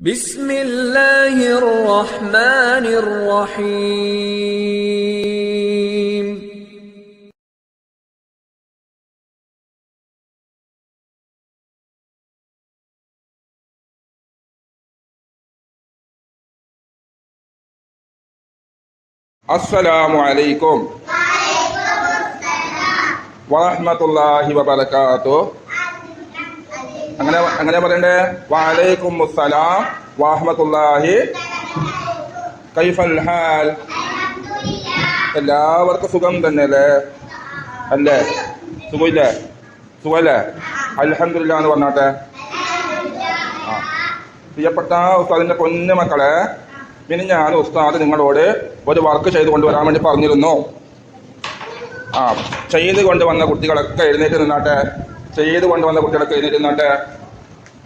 بسم الله الرحمن الرحيم السلام عليكم വറഹ്മത്തുള്ളാഹി വബറകാതുഹു. അങ്ങനെ പറയണ്ടേ? വഅലൈക്കും അസ്സലാം വറഹ്മത്തുള്ളാഹി. കൈഫൽ ഹാൽ? എല്ലാവർക്കും സുഖം തന്നെയല്ലേ? അല്ലേ? സുഖമില്ലേ? സുഖമല്ലേ? അൽഹംദുലില്ലാ എന്ന് പറഞ്ഞാട്ടെ. പ്രിയപ്പെട്ട ഉസ്താദിന്റെ പൊന്നു മക്കളെ, പിന്നെ ഞാൻ ഉസ്താദ് നിങ്ങളോട് ഒരു വർക്ക് ചെയ്ത് കൊണ്ടുവരാൻ വേണ്ടി പറഞ്ഞിരുന്നു. ചെയ്ത് കൊണ്ടുവന്ന കുട്ടികളൊക്കെ എഴുന്നേറ്റ് നിന്നാട്ടെ. ചെയ്ത് കൊണ്ടുവന്ന കുട്ടികളൊക്കെ എഴുന്നേറ്റ് നിന്നാട്ടെ.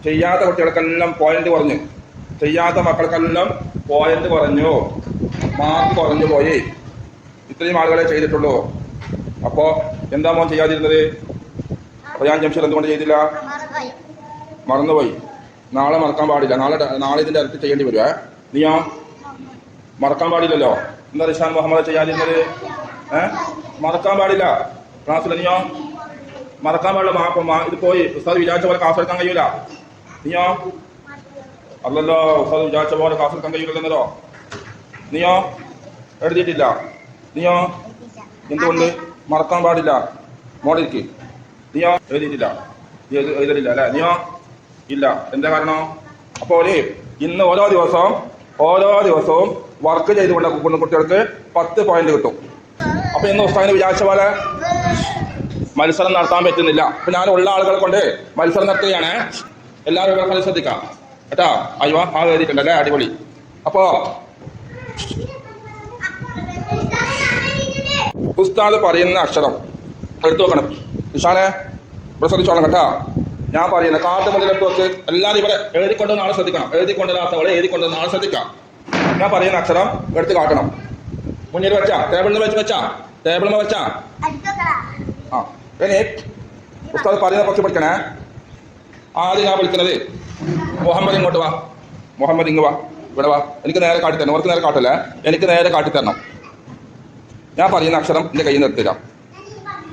ചെയ്യാത്ത കുട്ടികൾക്കെല്ലാം പോയിന്റ് കുറഞ്ഞു. ചെയ്യാത്ത മക്കൾക്കെല്ലാം പോയിന്റ് കുറഞ്ഞു, മാർക്ക് കുറഞ്ഞു പോയി. ഇത്രയും ആളുകളെ ചെയ്തിട്ടുള്ളൂ. അപ്പോൾ എന്താ മോൻ ചെയ്യാതിരുന്നത്? ഞാൻ ജംഷീർ എന്തുകൊണ്ട് ചെയ്തില്ല? മറന്നുപോയി. നാളെ മറക്കാൻ പാടില്ല. നാളെ ഇതിൻ്റെ അടുത്ത് ചെയ്യേണ്ടി വരുവേ. നീയോ? മറക്കാൻ പാടില്ലല്ലോ. എന്താ റിഷാൻ മുഹമ്മദ് ചെയ്യാതിരുന്നത്? മറക്കാൻ പാടില്ല. ക്ലാസ്സിൽ നീയോ? മറക്കാൻ പാടില്ല. ഇത് പോയി ഉസ്താദ് വിചാരിച്ച പോലെ ക്ലാസ് എടുക്കാൻ കഴിയൂല. നീയോ? അല്ലല്ലോ, ഉസ്താദ് വിചാരിച്ച പോലെ ക്ലാസ് എടുക്കാൻ കഴിയൂലെന്നല്ലോ. നീയോ? എഴുതിയിട്ടില്ല. നീയോ? എന്തുകൊണ്ട് മറക്കാൻ പാടില്ല? മോളിരിക്ക്. നീയോ? എഴുതിയിട്ടില്ല. എഴുതിയിട്ടില്ല അല്ലേ? നീയോ? ഇല്ല. എന്താ കാരണം? അപ്പോൾ ഇന്ന് ഓരോ ദിവസവും വർക്ക് ചെയ്തുകൊണ്ട് കുട്ടികൾക്ക് 10 പോയിന്റ് കിട്ടും. അപ്പൊ ഇന്ന് ഉസ്താദിനെ വിചാരിച്ച പോലെ മത്സരം നടത്താൻ പറ്റുന്നില്ല. അപ്പൊ ഞാൻ ഉള്ള ആളുകളെ കൊണ്ട് മത്സരം നടത്തുകയാണ്. എല്ലാവരും കളി ശ്രദ്ധിക്കാം കേട്ടാ. അയ്യോ, ആ എഴുതിയിട്ടുണ്ടല്ലേ? അടിപൊളി. അപ്പോ ഉസ്താദ് പറയുന്ന അക്ഷരം എടുത്തു വെക്കണം. ഇഷാനെ ഇവിടെ ശ്രദ്ധിച്ചോളാം കേട്ടാ. ഞാൻ പറയുന്ന കാർഡ് മുതലെടുത്ത് വെച്ച് എല്ലാവരും ഇവിടെ എഴുതിക്കൊണ്ട് നാളെ ശ്രദ്ധിക്കണം. എഴുതിക്കൊണ്ടിരാത്തവളെ എഴുതിക്കൊണ്ട് നാളെ ശ്രദ്ധിക്കാം. ഞാൻ പറയുന്ന അക്ഷരം എടുത്ത് കാട്ടണം. മുന്നിൽ വെച്ചാ ടേബിളിൽ വെച്ചാ ഇനി ഉസ്താദ് പറയുന്ന കുറച്ച് പഠിക്കണേ. ആദ്യം ഞാൻ വിളിക്കുന്നത് മുഹമ്മദ്. ഇങ്ങോട്ട് വാ. മുഹമ്മദ് ഇങ്ങ് വാ. ഇവിടെ വാ. എനിക്ക് നേരെ കാട്ടിത്തരണം. അവർക്ക് നേരെ കാട്ടല്ലേ, എനിക്ക് നേരെ കാട്ടിത്തരണം. ഞാൻ പറയുന്ന അക്ഷരം എൻ്റെ കയ്യിൽ നിന്ന് എടുത്തില്ല.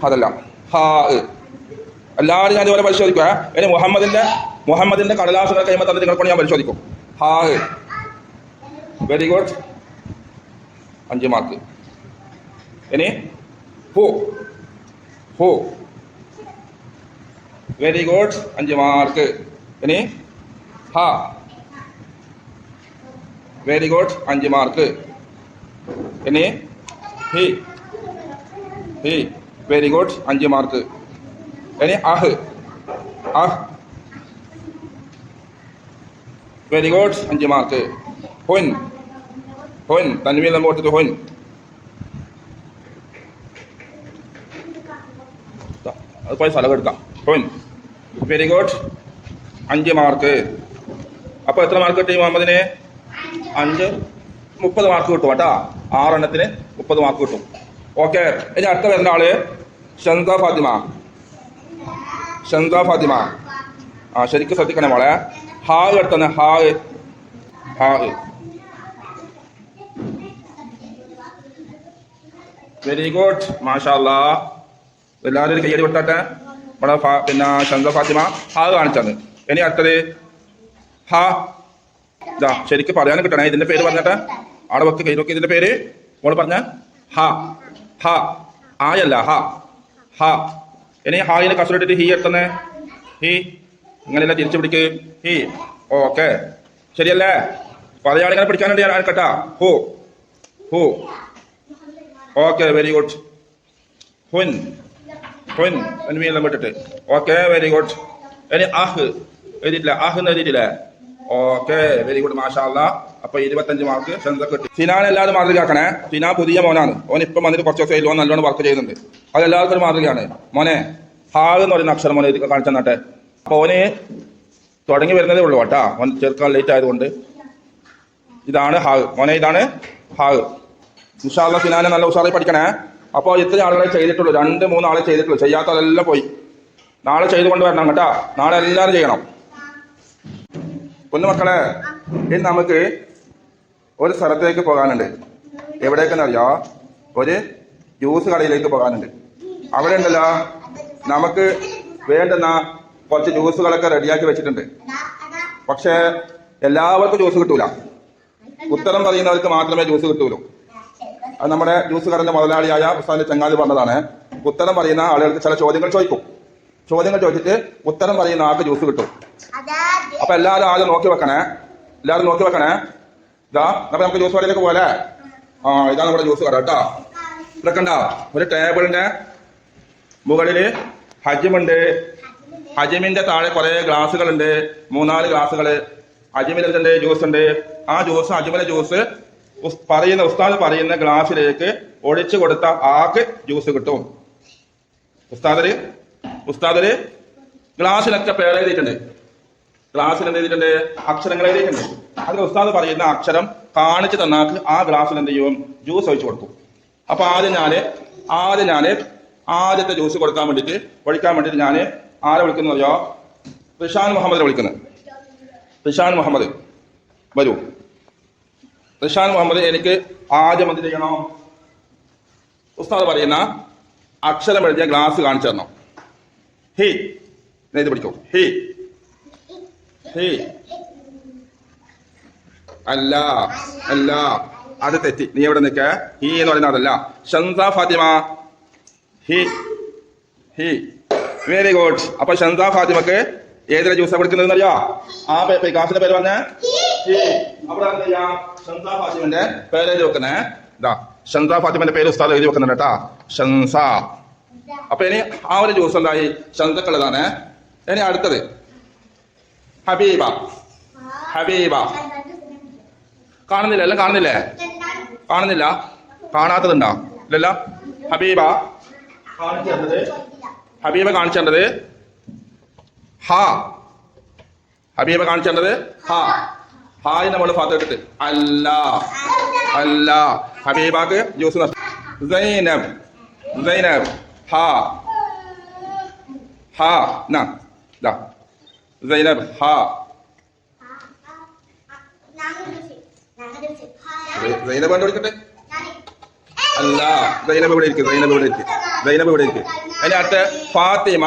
അതല്ല ഹാ. എല്ലാവരും ഞാൻ ഇതുപോലെ പരിശോധിക്കുക. ഇനി മുഹമ്മദിന്റെ കടലാസുകൾ കഴിയുമ്പോൾ തന്നെ നിങ്ങൾക്കൊണ്ട് ഞാൻ പരിശോധിക്കും. ഹാ. Very good, 5 mark. ഇനി ഹോ. Very good, 5 mark. ഇനി ഹ. Very good, 5 mark. ഇനി ഹി. Very good, 5 mark. ഇനി അഹ്. Very good, 5 mark. ഹുൻ. തൻവീൻ നമ്മൾ കൊടുത്തിട്ട് ഹുൻ. അത് പോയി സ്ഥലം എടുക്കാം. ഹുൻ. Very good, 5 mark. അപ്പോൾ എത്ര മാർക്ക് കിട്ടി മുഹമ്മദിന്? 5. 30 മാർക്ക് കിട്ടും കേട്ടാ. 6 എണ്ണത്തിന് 30 മാർക്ക് കിട്ടും. ഓക്കെ. ഇനി അടുത്ത വരുന്ന ആള് ഷൻസ ഫാത്തിമ. ശരിക്കും ശ്രദ്ധിക്കണേ മോളെ. ഹാ എടുത്തന്നെ. ഹാ. വെരി ഗുഡ്, മാഷാ അല്ലാ. എല്ലാവരും ഒരു കയ്യടി കൊടുത്താട്ടെ. ഇവിടെ പിന്നെ ഷൻസ ഫാത്തിമ ഹാ കാണിച്ചത്. ഇനി അടുത്തത് ഹ. ഇതാ ശരിക്കും പറയാനും കിട്ടണേ. ഇതിന്റെ പേര് പറഞ്ഞിട്ട് അവിടെ വെക്ക്. കൈ നോക്കി ഇതിന്റെ പേര് മോള് പറഞ്ഞ ഹ. ആയല്ല ഹ. ഇനി ഹായിന് കസറിട്ടിട്ട് ഹി എത്തുന്നേ. ഹി. അങ്ങനെയല്ല, തിരിച്ചു പിടിക്ക്. ഹി. ഓക്കെ, ശരിയല്ലേ? പറയാളിങ്ങനെ പിടിക്കാനുണ്ട് ഞാൻ കേട്ടാ. ഹു. Okay, very good. ഹുൻ വിട്ടിട്ട്. Okay, very good. ഇനി അഹ് എഴുതിയിട്ടില്ല. അഹ് എഴുതിയിട്ടില്ലേ? ഓക്കെ, വെരി ഗുഡ്, മാഷാ അല്ലാ. അപ്പൊ 25 മാർക്ക് ഷൻസക്ക് കിട്ടി. സിനാൻ എല്ലാവരും മാതൃകയാക്കണേ. സിനാൻ പുതിയ മോനാണ്. ഓൻ ഇപ്പം വന്നിട്ട് കുറച്ച് ദിവസം ഓൻ നല്ലോണം വർക്ക് ചെയ്യുന്നുണ്ട്. അത് എല്ലാവർക്കും ഒരു മാതൃകയാണ്. മോനെ ഹാ എന്ന് പറയുന്ന അക്ഷരം മോനെ കാണിച്ചു തന്നാട്ടെ. അപ്പൊ ഓന് തുടങ്ങി വരുന്നതേ ഉള്ളൂ കേട്ടാ. ഓൻ ചേർക്കാൻ ലേറ്റ് ആയതുകൊണ്ട്. ഇതാണ് ഹാ മോനെ, ഇതാണ് ഹാ. ഇൻഷാ അല്ലാ സിനാനെ നല്ല ഉഷാറായി പഠിക്കണേ. അപ്പോൾ ഇത്ര ആളുകളെ ചെയ്തിട്ടുള്ളൂ. 2-3 ആളെ ചെയ്തിട്ടുള്ളൂ. ചെയ്യാത്തതെല്ലാം പോയി. നാളെ ചെയ്തുകൊണ്ട് വരണം കേട്ടാ. നാളെ എല്ലാവരും ചെയ്യണം. പൊന്നു മക്കളെ, ഇനി നമുക്ക് ഒരു സ്ഥലത്തേക്ക് പോകാനുണ്ട്. എവിടേക്കെന്നറിയോ? ഒരു ജ്യൂസ് കടയിലേക്ക് പോകാനുണ്ട്. അവിടെ ഉണ്ടല്ലോ നമുക്ക് വേണ്ടുന്ന കുറച്ച് ജ്യൂസുകളൊക്കെ റെഡിയാക്കി വെച്ചിട്ടുണ്ട്. പക്ഷേ എല്ലാവർക്കും ജ്യൂസ് കിട്ടൂല. ഉത്തരം പറയുന്നവർക്ക് മാത്രമേ ജ്യൂസ് കിട്ടൂലൂ. അത് നമ്മുടെ ജ്യൂസ് കടന്റെ മുതലാളിയായ ഉസ്താദിന്റെ ചങ്ങാതി പറഞ്ഞതാണ്. ഉത്തരം പറയുന്ന ആളുകൾക്ക് ചില ചോദ്യങ്ങൾ ചോദിക്കും. ചോദ്യങ്ങൾ ചോദിച്ചിട്ട് ഉത്തരം പറയുന്ന ആൾക്ക് ജ്യൂസ് കിട്ടും. അപ്പൊ എല്ലാവരും ആദ്യം നോക്കി വെക്കണേ. ഇതാ അപ്പൊ നമുക്ക് ജ്യൂസ് കടയിലേക്ക് പോലെ. ഇതാണ് നമ്മുടെ ജ്യൂസ് കട കേട്ടോ. ഇവിടെ കണ്ട ഒരു ടേബിളിന്റെ മുകളില് ഹജിമുണ്ട്. ഹജിമിന്റെ താഴെ കുറെ ഗ്ലാസുകളുണ്ട്. 3-4 ഗ്ലാസുകള്. ഹജിമിൽ എന്തുണ്ട്? ജ്യൂസ് ഉണ്ട്. ആ ജ്യൂസ് ഹജിമിലെ ജ്യൂസ് പറയുന്ന ഉസ്താദ് പറയുന്ന ഗ്ലാസ്സിലേക്ക് ഒഴിച്ചു കൊടുത്ത ആൾക്ക് ജ്യൂസ് കിട്ടും. ഉസ്താദര് ഗ്ലാസ്സിലൊക്കെ പേര് എഴുതിയിട്ടുണ്ട്. ഗ്ലാസ്സിൽ എന്ത് ചെയ്തിട്ടുണ്ട്? അക്ഷരങ്ങൾ എഴുതിയിട്ടുണ്ട്. അതിൽ ഉസ്താദ് പറയുന്ന അക്ഷരം കാണിച്ചു തന്നാക്ക് ആ ഗ്ലാസ്സിൽ എന്ത് ചെയ്യും? ജ്യൂസ് ഒഴിച്ചു കൊടുക്കും. അപ്പൊ ആദ്യം ഞാന് ആദ്യത്തെ ജ്യൂസ് ഒഴിക്കാൻ വേണ്ടിയിട്ട് ഞാൻ ആരെ വിളിക്കുന്നു അറിയോ? റിഷാൻ മുഹമ്മദിനെ വിളിക്കുന്നത്. റിഷാൻ മുഹമ്മദ് വരൂ. റിഷാൻ മുഹമ്മദ് എനിക്ക് ആദ്യം എന്ത് ചെയ്യണം? ഉസ്താദ് പറയുന്ന അക്ഷരം എഴുതിയ ഗ്ലാസ് കാണിച്ചു തരണം. ഹി ഇത് പിടിക്കൂ. ഹി അല്ല അത് തെറ്റി. നീ എവിടെ നിൽക്ക? ഹി എന്ന് പറയുന്നത് അതല്ല. Shamsa Fathima. He very good. അപ്പൊ ഷംസ ഫാത്തിമക്ക് ഏതിലെ ജ്യൂസാണ് കൊടുക്കുന്നത് അറിയോ? ആ ക്ലാസിന്റെ പേര് പറഞ്ഞ അവിടെ എന്ത് ചെയ്യാം? ഷംസ ഫാത്തിമന്റെ പേര് എഴുതി വെക്കുന്നേ. ഇതാ ഷംസ ഫാത്തിമന്റെ പേര് ഉസ്താദ് എഴുതി വെക്കുന്നുണ്ട് കേട്ടാ. ഷംസ. അപ്പൊ ഇനി ആ ഒരു ജ്യൂസ് എന്തായി? ഷംസക്കുള്ളതാണ്. ഇനി അടുത്തത് ഹബീബ. കാണുന്നില്ല? എല്ലാം കാണുന്നില്ലേ? കാണുന്നില്ല? കാണാത്തതുണ്ടോ? ഇല്ലല്ല. ഹബീബ കാണിച്ചേണ്ടത് ഹാ. ഹായിന്റെ മുകളിൽ ഫാത്ത് ഇട്ടിട്ട് അല്ല. ഹബീബാക്ക് ജ്യൂസ്. സൈനബ് ഹാ സൈനബ് ഹാ. സൈനബ് കണ്ടു വിളിക്കട്ടെ. അല്ല, സൈനബ് ഇവിടെ ഇരിക്കും. അതിന് അടുത്ത് ഫാത്തിമ.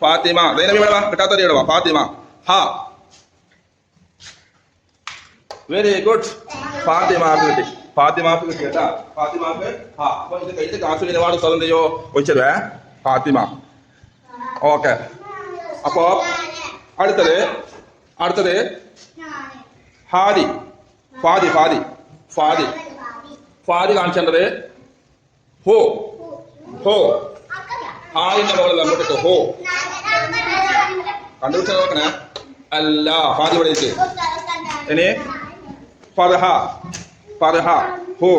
സൈനബ് ഇവിടെ വാ. കിട്ടാത്ത ഇവിടെ വാ. ഫാത്തിമ ഹാ. Very good. ഫാത്തിമാക്ക് കിട്ടി കേട്ടാ. ഫാത്തിമാക്ക് ഹാ. അപ്പൊ ഇത് കഴിഞ്ഞ ക്ലാസ് ഒരുപാട് സ്ഥലം ചെയ്യോ ഒഴിച്ചത് ഫാത്തിമ. ഓക്കെ. അപ്പോ അടുത്തത് ഹാദി. ഫാദി കാണിച്ചേണ്ടത് ഹോ. ഹാദിന്റെ മുകളിൽ നമ്മളിട്ട് ഹോ. കണ്ടുപിടിച്ചാൽ നോക്കണേ. അല്ല, ഫാദി ഇവിടെ ഇരിക്കും. ഇനി ഫർഹ ഹോ.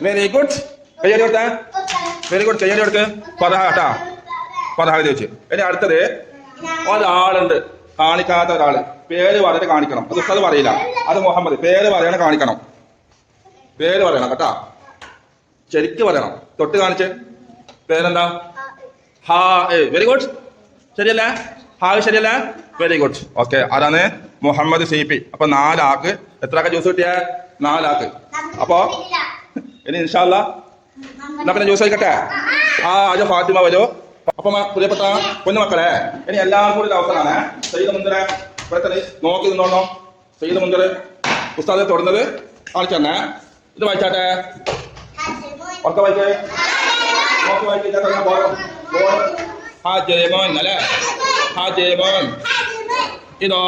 Very good. കയ്യടി കൊടുത്ത് ഫർഹ കേട്ടാ. ഫർഹ എഴുതി വെച്ച്. ഇനി അടുത്തത് ഒരാളുണ്ട്, കാണിക്കാത്ത ഒരാള്. പേര് പറഞ്ഞിട്ട് കാണിക്കണം. അത് ഉസ്താദ് പറയില്ല. അത് മുഹമ്മദ്. പേര് കാണിക്കണം കേട്ടാ. ശരിക്ക് പറയണം. തൊട്ട് കാണിച്ച്. പേരെന്താ? ഹാ. Very good. ശരിയല്ലേ? ഹായ് ശരിയല്ലേ? Very good. ഓക്കെ. ആരാണ്? മുഹമ്മദ് CP. അപ്പൊ 4 ആൾക്ക് എത്ര ജ്യൂസ് കിട്ടിയ? 4 ആൾക്ക്. അപ്പൊ ഇനി ഇൻഷാ അല്ലാ എന്നാ പിന്നെ ജ്യൂസ് കഴിക്കട്ടെ. അത് ഫാത്തിമ വരൂ. അപ്പൊ പ്രിയപ്പെട്ട കുഞ്ഞുമക്കളെ, ഇനി എല്ലാവർക്കും കൂടി അവസരമാണ്. സയ്യിദ് മുന്തരെ നോക്കി നിന്നോളണം. സയ്യിദ് മുന്തര് ഉസ്താദ് തുടർന്നത് കാണിച്ചു തന്നെ. ഇത് വായിച്ചാട്ടെ. ഒക്കെ വായിച്ചേ. നോക്കി വായിച്ചാൽ ഹാജേമോൻ അല്ലേ? ഹാജേമോൻ. ഇതോ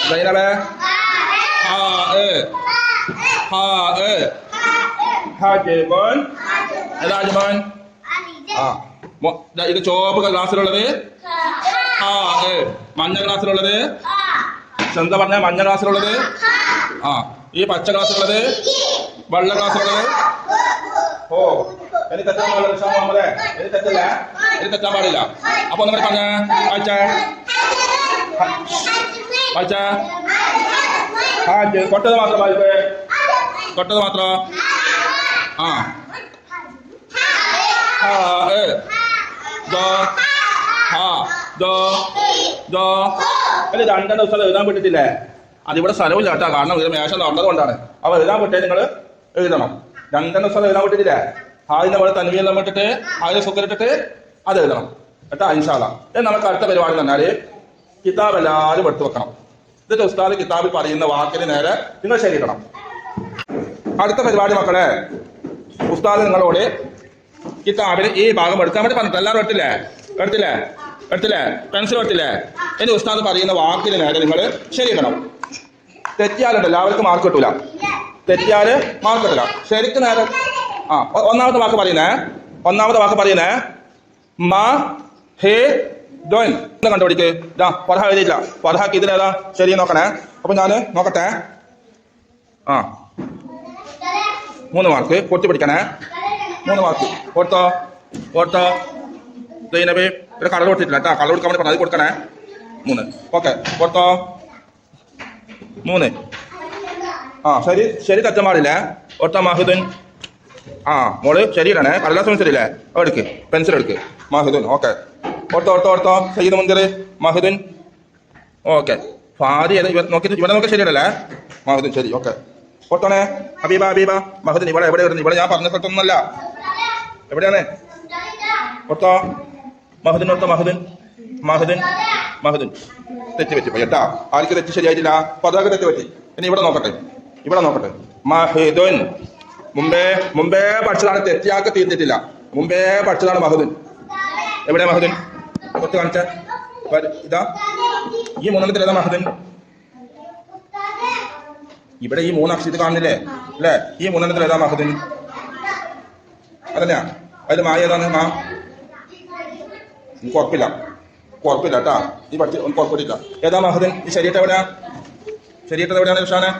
സൈനബേ ഹാജേമോൻ. രാജമോൻ. ഇത് ചുവപ്പ് ഗ്ലാസ്സിലുള്ളത് മഞ്ഞ ഗ്ലാസ്സിലുള്ളത്. എന്താ പറഞ്ഞ? മഞ്ഞ ഗ്ലാസ്സിലുള്ളത്. ഈ പച്ച ഗ്ലാസ്സിലുള്ളത്. വെള്ള ഗ്ലാസ്സിലുള്ളത്. ഓ, എനിക്ക് തെറ്റാൻ പാടില്ല റിഷാൻ മുഹമ്മദേ. എനിക്ക് തെറ്റല്ല. എനിക്ക് തെറ്റാൻ പാടില്ല. അപ്പൊ നിങ്ങൾ പറഞ്ഞ വായിച്ച കൊട്ടത് മാത്രം വായിക്കേ. കൊട്ടത് മാത്രം. ദോ അല്ല രണ്ടെണ്ണം ദിവസം എഴുതാൻ വിട്ടിട്ടില്ലേ? അതിവിടെ സ്ഥലമില്ല കേട്ടോ, കാരണം ഇത് മേശം നടന്നത് കൊണ്ടാണ്. അപ്പൊ എഴുതാൻ വിട്ടേ നിങ്ങൾ എഴുതണം. രണ്ടെണ്ണം ദിവസം എഴുതാൻ വിട്ടിട്ടില്ലേ? ആദ്യം പോലെ തന്മീയെല്ലാം വിട്ടിട്ട് ആദ്യം സുഖരിട്ടിട്ട് അത് എഴുതണം കേട്ടോ ഇൻഷാ അല്ലാഹ്. നമുക്ക് അടുത്ത പരിപാടി എന്ന് പറഞ്ഞാല് കിതാബ് എല്ലാവരും എടുത്തു വെക്കണം. എന്നിട്ട് ഉസ്താദ് കിതാബിൽ പറയുന്ന വാക്കിന് നേരെ നിങ്ങൾ ശരിയിടണം. അടുത്ത പരിപാടി മക്കളെ, ഉസ്താദ് നിങ്ങളോട് കിതാബിൽ ഈ ഭാഗം എടുക്കാൻ വേണ്ടി പറഞ്ഞിട്ട് എല്ലാവരും എടുത്തില്ലേ? പെൻസിൽ എടുത്തില്ലേ? ഇനി ഉസ്താദ് പറയുന്ന വാക്കിന് നേരെ നിങ്ങൾ ശരിയിടണം. തെറ്റിയാലുണ്ടല്ലോ അവർക്ക് മാർക്ക് കിട്ടൂല. തെറ്റിയാല് മാർക്ക് കിട്ടില്ല. ശരിക്കും നേരെ ഒന്നാമത്തെ വാക്ക് പറയുന്നേ മാ ഹേ ദോൻ കണ്ടുപിടിക്ക്. പർഹ എഴുതിയില്ല. പർഹക്ക് ഇതിലേതാ ശരി നോക്കണേ. അപ്പൊ ഞാൻ നോക്കട്ടെ. 3 മാർക്ക് പൊട്ടി പിടിക്കണേ. 3 മാർക്ക് കൊടുത്തോ. സൈനബി ഒരു കളർ കൊടുത്തിട്ടില്ല കേട്ടോ. കളർ കൊടുക്കാൻ വേണ്ടി പറഞ്ഞു, അത് കൊടുക്കണേ. 3 ഓക്കെ കൊടുത്തോ. 3 ശരി തെറ്റാൻ പാടില്ലേ? ഒട്ട മാഹിദുൻ മോള് ശരിയിടണേ. കടലാസ് ശരിയില്ലേ? എടുക്ക്, പെൻസിൽ എടുക്ക്. മാഹിദുൻ ഓക്കെ. ഓർത്തോ സയ്യിദ് മുൻകർ മാഹിദുൻ ഓക്കെ. ഫാദി നോക്കിയിട്ട് ഇവിടെ നോക്കി ശരിയല്ലേ? മാഹിദുൻ ശരി ഓക്കെ. ഓർത്തോണേ. ഹബീബ മാഹിദുൻ ഇവിടെ ഞാൻ പറഞ്ഞ സ്ഥലത്തൊന്നുമല്ല. എവിടെയാണ്? ഓർത്തോ മാഹിദുൻ തെറ്റ് പറ്റി കേട്ടാ. ആർക്ക് തെറ്റ് ശരിയായിട്ടില്ല? പതാക തെറ്റ് പറ്റി. ഇനി ഇവിടെ നോക്കട്ടെ. മാഹിദുൻ മുമ്പേ പഠിച്ചതാണ്. തെറ്റിയാക്കി തീർത്തിട്ടില്ല. മുമ്പേ പഠിച്ചതാണ് മാഹിദുൻ. എവിടെ മാഹിദുൻ? കുറച്ച് കാണിച്ച ഇതാ ഈ 3 ഏതാ മാഹിദുൻ? ഇവിടെ ഈ 3 അക്ഷരത്തിൽ കാണുന്നില്ലേ അല്ലേ? ഈ 3 ഏതാ മാഹിദുൻ? അതന്നെയാ. അതിൽ മാ ഏതാണ്? മാ ഉറപ്പില്ല കേട്ടാ. ഈ പഠിച്ച് ഉറപ്പില്ല. ഏതാ മാഹിദുൻ? ഈ ശരീരത്തെ എവിടെയാണ് വിഷാനെ?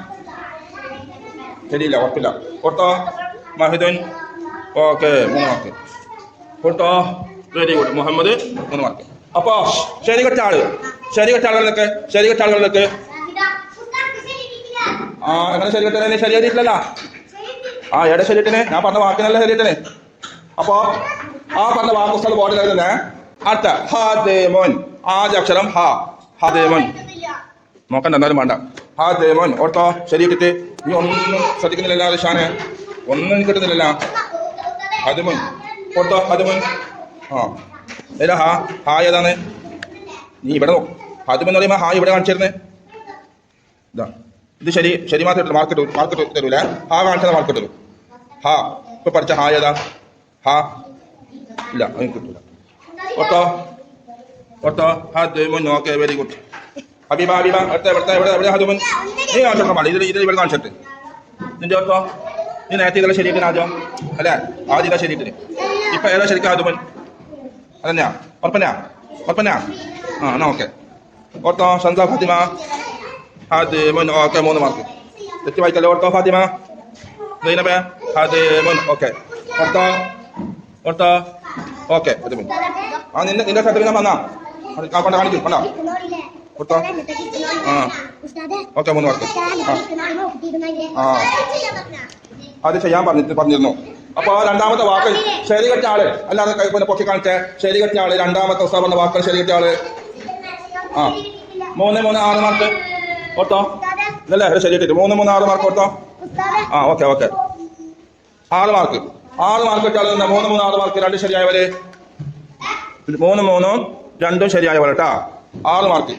ശരിയില്ല, ഉറപ്പില്ല. ഓർത്തോ മാഹിദുൻ ഓക്കെ. 3 മാർക്ക് കൊടുത്തോ. Very good. മുഹമ്മദ് 3 മാർക്ക്. അപ്പൊ ശരി കെട്ട ആളുകളിലൊക്കെ അങ്ങനെ ശരി കെട്ടനെ ശരിയായിട്ടില്ലല്ല. എവിടെ ശരിയിട്ടിനെ? ഞാൻ പറഞ്ഞ വാക്കിനല്ല ശരിയിട്ടിനെ. അപ്പൊ പറഞ്ഞ വാക്ക് പുസ്തകം ബോർഡിൽ എഴുതുന്നേ. അടുത്ത ഹാദേമോൻ. ആദ്യ അക്ഷരം ഹാദേമോൻ. നോക്കണ്ട, എന്തായാലും വേണ്ട. ഹാദേമോൻ ഓർത്തോ. ശരിയിട്ടിട്ട് നീ ഒന്നും ശ്രദ്ധിക്കുന്നില്ല ഷാനെ, ഒന്നും കിട്ടുന്നില്ല. ഹാദേമോൻ ഓർത്തോ. ഹാദേമോൻ ഏതാ? ഏതാണ്? നീ ഇവിടെ നോക്കും. ഹാദിം എന്ന് പറയുമ്പോൾ ഇവിടെ കാണിച്ചിരുന്നേ. ഇത് ശരി മാത്രമേ മാർക്ക് തരൂലേ? കാണിച്ചത് മാർക്ക് തരൂ. ഇപ്പൊ പഠിച്ച ഏതാ? ഇല്ല, അതിന് കിട്ടൂല. ഓർത്തോ ഹാദിമുൻ ഓക്കെ. Very good. ഹബീബ എവിടെ ഹാദിമുൻ? നീ കാണിച്ചോളാം പാടില്ല. ഇത് ഇവിടെ കാണിച്ചിട്ട് നിന്റെ ഓർത്തോ. നീ നേരത്തെ ഇതെല്ലാം ശരിയായിട്ട് ആദ്യം അല്ലേ? ആദ്യം ഇതാ ശരിയിട്ടിന്. ഇപ്പൊ ഏതാ ശരിക്കും ഹാദിമുൻ? അതന്നെയാ? ഉറപ്പന്നാ? എന്നാ ഓക്കെ. ഓർത്തോ. ഷൻസ ഫാത്തിമ ഹാദിമുൻ ഓക്കെ. 3 മാർക്ക്. തെറ്റി വായിക്കല്ലേ? ഓർത്തോ. ഫാത്തിമ സൈനബ ഹാദിമുൻ ഓക്കെ. ഓർത്തോ ഓക്കെ. ഹാദിമുൻ നിന്റെ സർട്ടിഫിക്കറ്റ് വന്നാ കാണിക്കും. കണ്ടോ? ഓർത്തോ ഓക്കെ. 3 മാർക്ക്. അത് ചെയ്യാൻ പറഞ്ഞിരുന്നു. അപ്പൊ രണ്ടാമത്തെ വാക്ക് ശരി കെട്ട ആള് അല്ലാതെ പൊക്കി കാണിച്ച ശരി കെട്ട ആള്. രണ്ടാമത്തെ ഉസ്താദ് പറഞ്ഞ വാക്കുകൾ ശരി കെട്ട ആള് 3 6 മാർക്ക്. ഓർത്തോ ഇതല്ലേ? ശരി കെട്ടി 3 6 mark. Ortho. Okay 6 mark. 6 mark കിട്ടിയ ആള് 3 6 മാർക്ക്. 2 ശരിയായവര് 3 2 ശരിയായവർ കേട്ടാ. 6 മാർക്ക്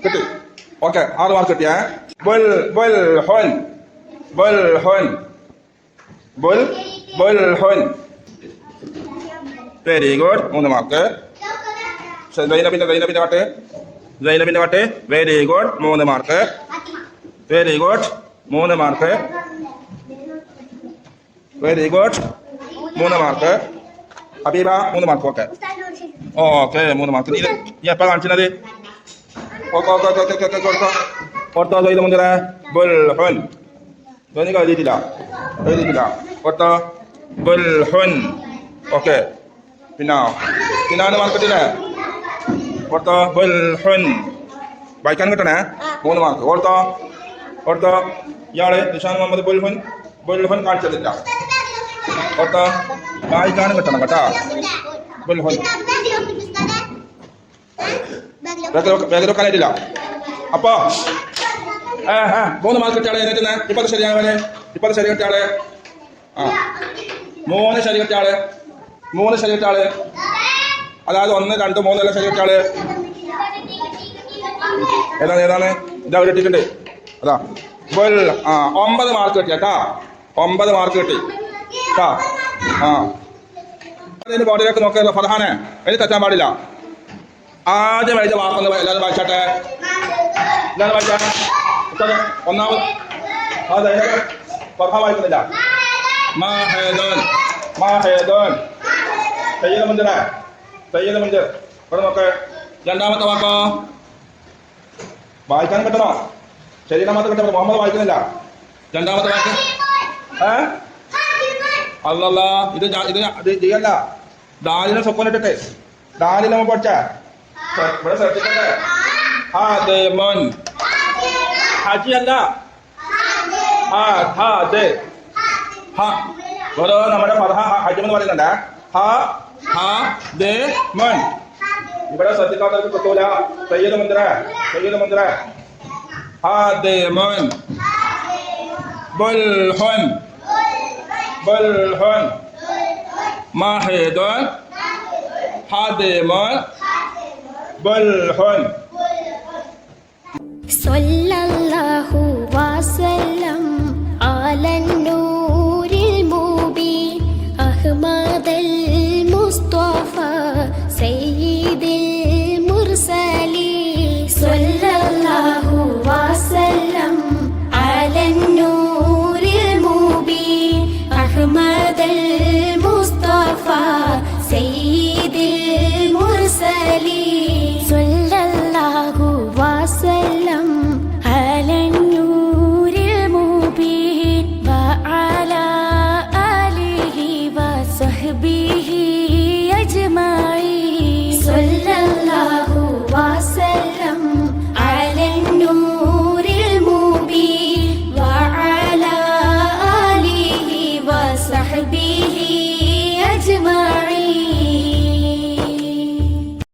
കിട്ടി. ഓക്കെ 6 മാർക്ക് കിട്ടിയേ. Very good. 3 മാർക്ക്. സൈനബിന്റെ കാട്ട്. Very good. 3 mark. Very good. 3 mark. Very good. 3 mark. Habeeba 3 mark. Okay 3 mark. നീ എപ്പോ കാണിച്ചത്? ഓർത്തോ. സയ്യിദ് മുൻകർ ബുൽഹുൻ. എഴുതിയിട്ടില്ല. ഓർത്തോ. ബുൽഹുൻ ഓക്കെ. പിന്നെ 4 മാർക്ക് കിട്ടില്ലേ? ഓർത്തോ. ബുൽഹുൻ വായിക്കാൻ കിട്ടണേ. 3 മാർക്ക്. ഓർത്തോ. ഇയാള് നിഷാൻ മുഹമ്മദ് ബുൽഹുൻ കാണിച്ചിട്ടില്ല. ഓർത്തോ. വായിക്കാനും കിട്ടണം കേട്ടാ. ബുൽഹുൻ വേഗം വെക്കാനായിട്ടില്ല. അപ്പൊ 3 മാർക്ക് കിട്ടിയാളെ എഴുന്നേറ്റുന്നേ. ഇപ്പൊ അത് ശരിയാവനെ. ഇപ്പൊ അത് ശരി കിട്ടിയാളെ. 3 ശരി കിട്ടിയാളെ. 3 ശരി കിട്ടിയാളെ. അതായത് 1 2 3 എല്ലാം ശരി കിട്ടിയാളെ. ഏതാണ് ഇതാ ഒരു കിട്ടിയിട്ടുണ്ട്. അതാ 9 മാർക്ക് കിട്ടി കേട്ടാ. 9 മാർക്ക് കിട്ടി കേട്ടാ. അതിന്റെ ബോർഡിലേക്ക് നോക്കിയല്ലോ ഫർഹാനെ. എനിക്ക് തെറ്റാൻ പാടില്ല. ആദ്യം എഴുതിയ വാക്കൊന്ന് എല്ലാവരും വായിച്ചാട്ടെ. എല്ലാവരും വായിച്ചാട്ടെ. ഒന്നാമത് അതെ ഫർഹാൻ വായിക്കുന്നില്ല. മാഹേദൻ സയ്യിദ് മുഞ്ചർ ഇവിടെ നോക്ക്. രണ്ടാമത്തെ വാക്കോ വായിക്കാൻ കിട്ടണോ? ശരീരം മാത്രം കിട്ടണം. മുഹമ്മദ് വായിക്കുന്നില്ല. രണ്ടാമത്തെ വാക്ക് അല്ലല്ല ഇത് ചെയ്യല്ല. ദാലിനെ സ്വപ്നിട്ടിട്ട് ദാലിനെ പഠിച്ച ഇവിടെ ശ്രദ്ധിക്കട്ടെ. ഹജി അല്ല ഓരോ നമ്മുടെ ഹജം എന്ന് പറയുന്നുണ്ട്. ഇവിടെ ശ്രദ്ധിക്കാത്തവർക്ക് കിട്ടൂല. സയ്യിദ് മുന്ദ്ര ബുൽഹുൻ മാഹിദുൻ ഹാദിമുൻ ബുൽഹുൻ.